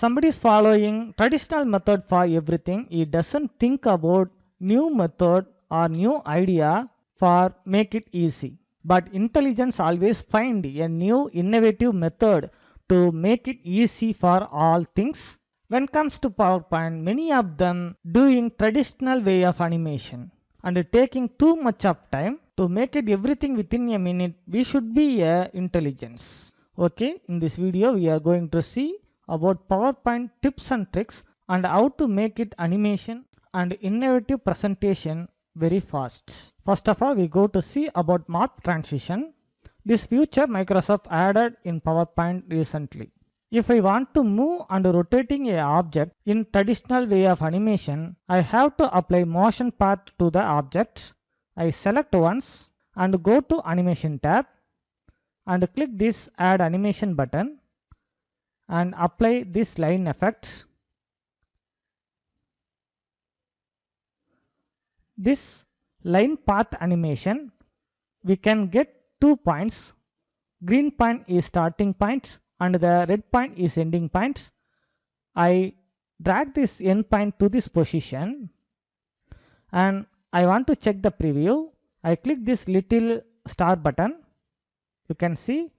somebody is following traditional method for everything, he doesn't think about new method or new idea for make it easy. But intelligence always find a new innovative method to make it easy for all things. When comes to PowerPoint, many of them doing traditional way of animation and taking too much of time to make it everything within a minute. We should be a intelligence. Okay, in this video we are going to see about PowerPoint tips and tricks and how to make it animation and innovative presentation very fast. First of all, we go to see about morph transition. This feature Microsoft added in PowerPoint recently. If I want to move and rotating a object in traditional way of animation, I have to apply motion path to the object. I select once and go to animation tab and click this add animation button and apply this line effect. This line path animation, we can get 2 points. Green point is starting point and the red point is ending point. I drag this end point to this position and I want to check the preview. I click this little star button. You can see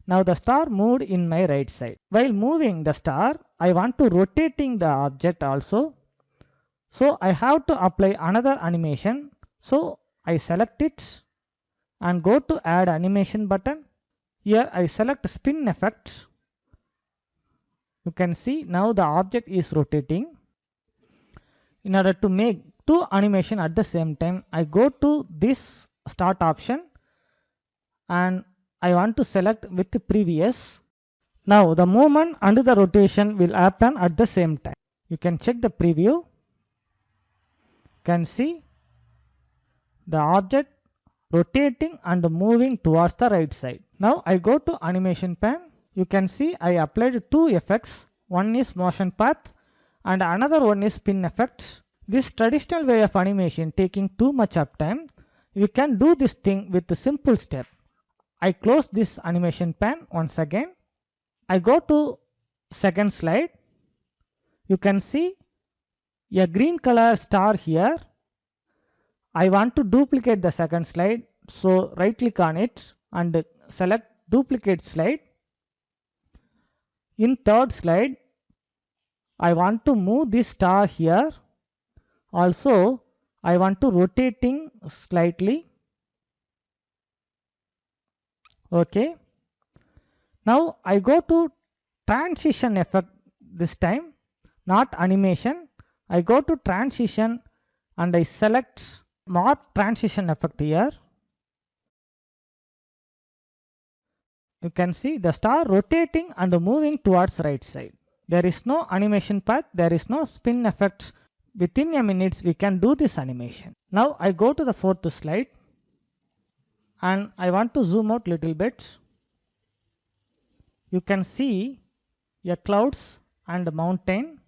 now the star moved in my right side. While moving the star, I want to rotating the object also. So I have to apply another animation. So I select it and go to add animation button. Here I select spin effect. You can see now the object is rotating. In order to make two animation at the same time, I go to this start option and I want to select with the previous. Now the movement and the rotation will happen at the same time. You can check the preview. You can see the object rotating and moving towards the right side. Now I go to animation pan. You can see I applied two effects. One is motion path and another one is spin effect. This traditional way of animation taking too much of time. You can do this thing with a simple step. I close this animation pan once again. I go to second slide. You can see a green color star here. I want to duplicate the second slide. So right click on it and select duplicate slide. In third slide, I want to move this star here. Also, I want to rotating slightly. Okay. Now I go to transition effect this time, not animation. I go to transition and I select morph transition effect here. You can see the star rotating and moving towards right side. There is no animation path, there is no spin effect. Within a minute we can do this animation. Now I go to the fourth slide and I want to zoom out little bit. You can see a clouds and mountain,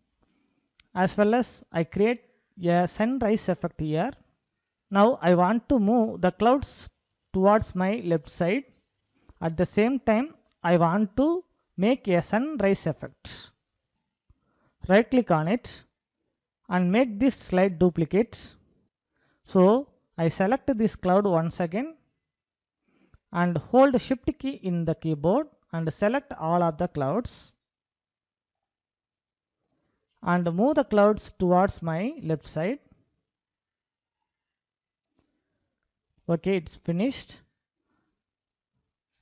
as well as I create a sunrise effect here. Now I want to move the clouds towards my left side. At the same time, I want to make a sunrise effect. Right click on it and make this slide duplicate. So I select this cloud once again and hold shift key in the keyboard and select all of the clouds and move the clouds towards my left side. Okay, it's finished.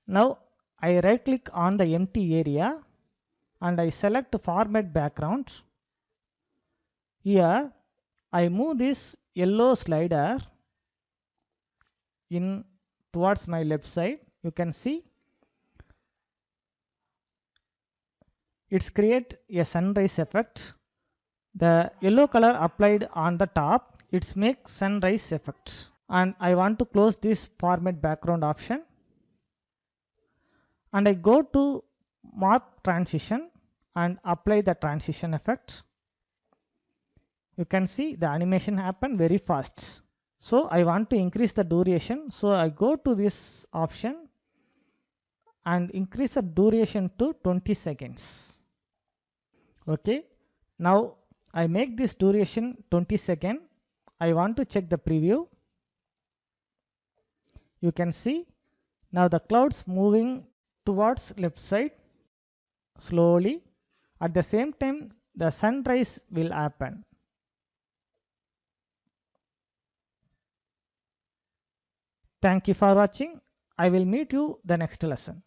Now I right click on the empty area and I select format background. Here I move this yellow slider in towards my left side. You can see it's create a sunrise effect. The yellow color applied on the top, it's make sunrise effect. And I want to close this format background option. And I go to morph transition and apply the transition effect. You can see the animation happen very fast. So I want to increase the duration. So I go to this option and increase the duration to 20 seconds. Okay, now I make this duration 20 seconds. I want to check the preview. You can see now the clouds moving towards left side slowly. At the same time, the sunrise will happen. Thank you for watching. I will meet you the next lesson.